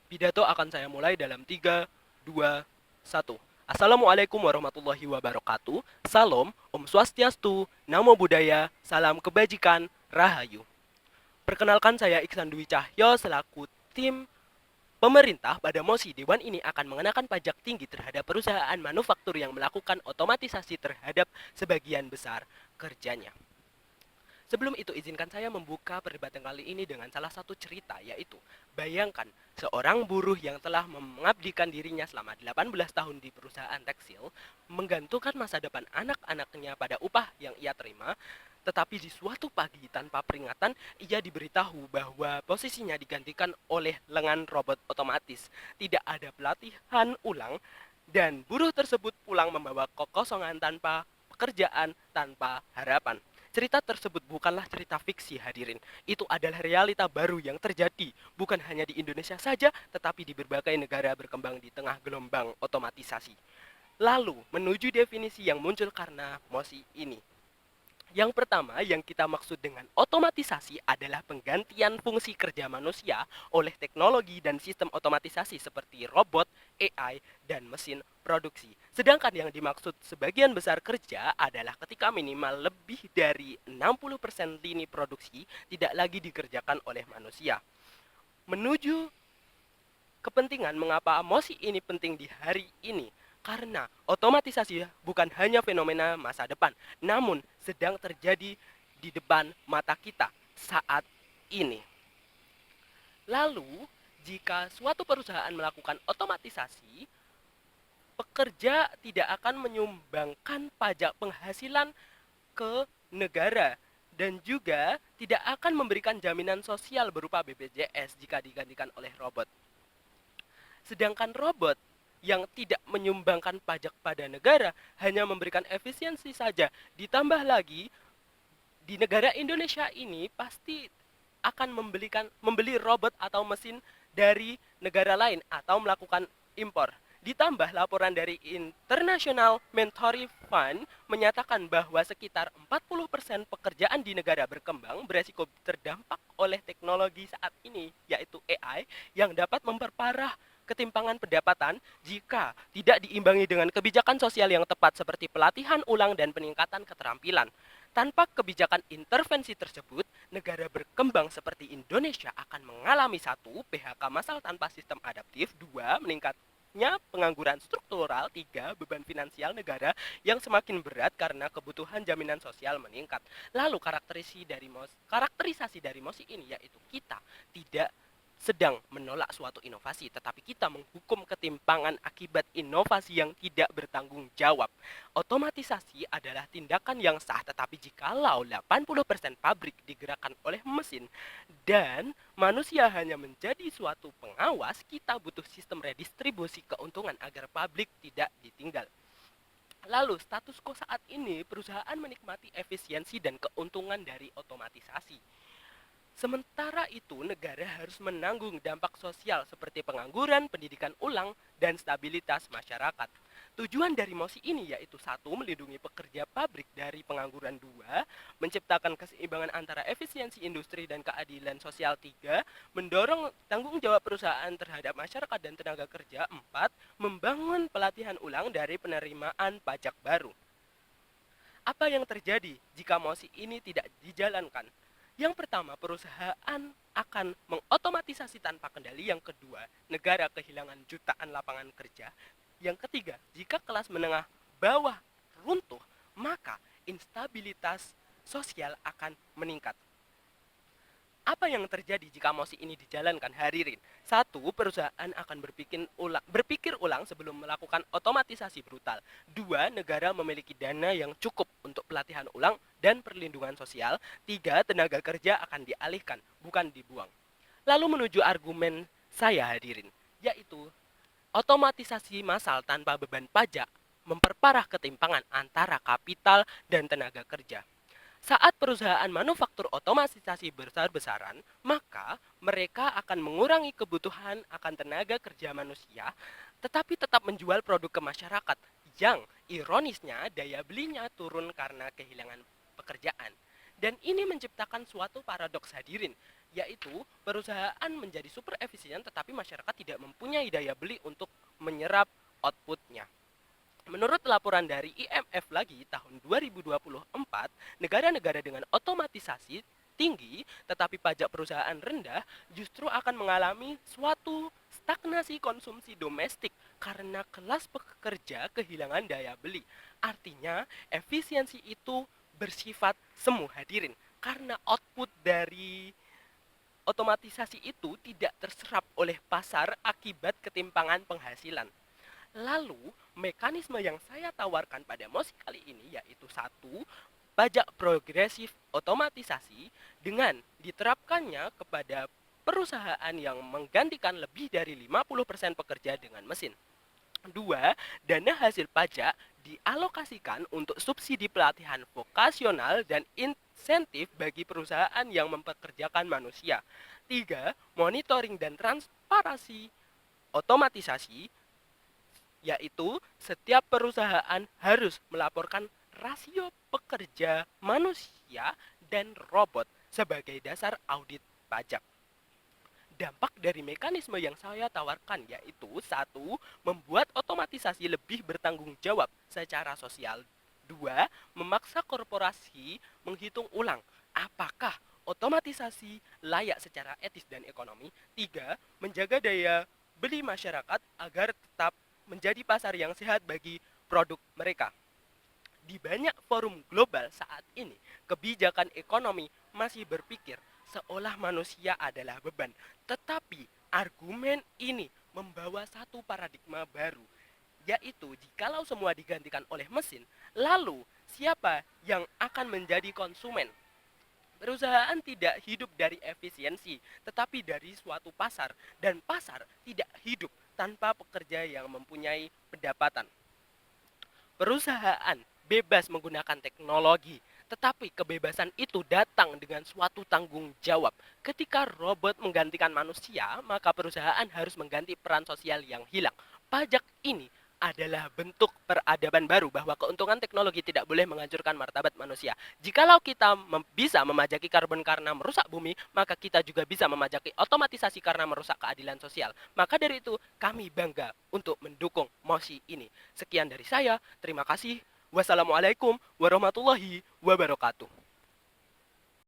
Pidato akan saya mulai dalam 3, 2, 1. Assalamualaikum warahmatullahi wabarakatuh. Salam, Om Swastiastu, Namo Buddhaya, Salam Kebajikan, Rahayu. Perkenalkan saya Iksan Dwi Cahyo selaku tim pemerintah pada mosi Dewan ini akan mengenakan pajak tinggi terhadap perusahaan manufaktur yang melakukan otomatisasi terhadap sebagian besar kerjanya. Sebelum itu, izinkan saya membuka perdebatan kali ini dengan salah satu cerita, yaitu bayangkan seorang buruh yang telah mengabdikan dirinya selama 18 tahun di perusahaan tekstil, menggantungkan masa depan anak-anaknya pada upah yang ia terima, tetapi di suatu pagi tanpa peringatan, ia diberitahu bahwa posisinya digantikan oleh lengan robot otomatis. Tidak ada pelatihan ulang, dan buruh tersebut pulang membawa kekosongan tanpa pekerjaan, tanpa harapan. Cerita tersebut bukanlah cerita fiksi, hadirin. Itu adalah realita baru yang terjadi, bukan hanya di Indonesia saja, tetapi di berbagai negara berkembang di tengah gelombang otomatisasi. Lalu, menuju definisi yang muncul karena mosi ini. Yang pertama yang kita maksud dengan otomatisasi adalah penggantian fungsi kerja manusia oleh teknologi dan sistem otomatisasi seperti robot, AI, dan mesin produksi. Sedangkan yang dimaksud sebagian besar kerja adalah ketika minimal lebih dari 60% lini produksi tidak lagi dikerjakan oleh manusia. Menuju kepentingan mengapa mosi ini penting di hari ini, karena otomatisasi bukan hanya fenomena masa depan, namun sedang terjadi di depan mata kita saat ini. Lalu, jika suatu perusahaan melakukan otomatisasi, pekerja tidak akan menyumbangkan pajak penghasilan ke negara dan juga tidak akan memberikan jaminan sosial berupa BPJS jika digantikan oleh robot. Sedangkan robot yang tidak menyumbangkan pajak pada negara hanya memberikan efisiensi saja. Ditambah lagi di negara Indonesia ini pasti akan membeli robot atau mesin dari negara lain atau melakukan impor. Ditambah laporan dari International Monetary Fund menyatakan bahwa sekitar 40% pekerjaan di negara berkembang beresiko terdampak oleh teknologi saat ini, yaitu AI, yang dapat memperparah ketimpangan pendapatan jika tidak diimbangi dengan kebijakan sosial yang tepat seperti pelatihan ulang dan peningkatan keterampilan. Tanpa kebijakan intervensi tersebut, negara berkembang seperti Indonesia akan mengalami satu, PHK massal tanpa sistem adaptif, dua, meningkatnya pengangguran struktural, tiga, beban finansial negara yang semakin berat karena kebutuhan jaminan sosial meningkat. Lalu karakterisasi dari mosi ini yaitu kita tidak sedang menolak suatu inovasi, tetapi kita menghukum ketimpangan akibat inovasi yang tidak bertanggung jawab. Otomatisasi adalah tindakan yang sah, tetapi jikalau 80% pabrik digerakkan oleh mesin dan manusia hanya menjadi suatu pengawas, kita butuh sistem redistribusi keuntungan agar publik tidak ditinggal. Lalu, status quo saat ini, perusahaan menikmati efisiensi dan keuntungan dari otomatisasi. Sementara itu, negara harus menanggung dampak sosial seperti pengangguran, pendidikan ulang, dan stabilitas masyarakat. Tujuan dari mosi ini yaitu satu, melindungi pekerja pabrik dari pengangguran, dua, menciptakan keseimbangan antara efisiensi industri dan keadilan sosial, tiga, mendorong tanggung jawab perusahaan terhadap masyarakat dan tenaga kerja, empat, membangun pelatihan ulang dari penerimaan pajak baru. Apa yang terjadi jika mosi ini tidak dijalankan? Yang pertama, perusahaan akan mengotomatisasi tanpa kendali. Yang kedua, negara kehilangan jutaan lapangan kerja. Yang ketiga, jika kelas menengah bawah runtuh, maka instabilitas sosial akan meningkat. Apa yang terjadi jika mosi ini dijalankan, hadirin? Satu, perusahaan akan berpikir ulang sebelum melakukan otomatisasi brutal. Dua, negara memiliki dana yang cukup untuk pelatihan ulang dan perlindungan sosial. Tiga, tenaga kerja akan dialihkan, bukan dibuang. Lalu menuju argumen saya, hadirin, yaitu otomatisasi massal tanpa beban pajak memperparah ketimpangan antara kapital dan tenaga kerja. Saat perusahaan manufaktur otomatisasi besar-besaran, maka mereka akan mengurangi kebutuhan akan tenaga kerja manusia, tetapi tetap menjual produk ke masyarakat yang ironisnya daya belinya turun karena kehilangan pekerjaan. Dan ini menciptakan suatu paradoks, hadirin, yaitu perusahaan menjadi super efisien tetapi masyarakat tidak mempunyai daya beli untuk menyerap outputnya. Menurut laporan dari IMF lagi tahun 2024, negara-negara dengan otomatisasi tinggi tetapi pajak perusahaan rendah justru akan mengalami suatu stagnasi konsumsi domestik karena kelas pekerja kehilangan daya beli. Artinya, efisiensi itu bersifat semu hadirin karena output dari otomatisasi itu tidak terserap oleh pasar akibat ketimpangan penghasilan. Lalu, mekanisme yang saya tawarkan pada mosi kali ini yaitu satu, pajak progresif otomatisasi dengan diterapkannya kepada perusahaan yang menggantikan lebih dari 50% pekerja dengan mesin. Dua, dana hasil pajak dialokasikan untuk subsidi pelatihan vokasional dan insentif bagi perusahaan yang mempekerjakan manusia. Tiga, monitoring dan transparansi otomatisasi, yaitu setiap perusahaan harus melaporkan rasio pekerja manusia dan robot sebagai dasar audit pajak. Dampak dari mekanisme yang saya tawarkan yaitu satu, membuat otomatisasi lebih bertanggung jawab secara sosial. Dua, memaksa korporasi menghitung ulang apakah otomatisasi layak secara etis dan ekonomi. Tiga, menjaga daya beli masyarakat agar tetap menjadi pasar yang sehat bagi produk mereka. Di banyak forum global saat ini, kebijakan ekonomi masih berpikir seolah manusia adalah beban. Tetapi argumen ini membawa satu paradigma baru, yaitu jikalau semua digantikan oleh mesin, lalu siapa yang akan menjadi konsumen? Perusahaan tidak hidup dari efisiensi, tetapi dari suatu pasar, dan pasar tidak hidup tanpa pekerja yang mempunyai pendapatan. Perusahaan bebas menggunakan teknologi, tetapi kebebasan itu datang dengan suatu tanggung jawab. Ketika robot menggantikan manusia, maka perusahaan harus mengganti peran sosial yang hilang. Pajak ini adalah bentuk peradaban baru bahwa keuntungan teknologi tidak boleh menghancurkan martabat manusia. Jikalau kita bisa memajaki karbon karena merusak bumi, maka kita juga bisa memajaki otomatisasi karena merusak keadilan sosial. Maka dari itu, kami bangga untuk mendukung mosi ini. Sekian dari saya, terima kasih. Wassalamualaikum warahmatullahi wabarakatuh.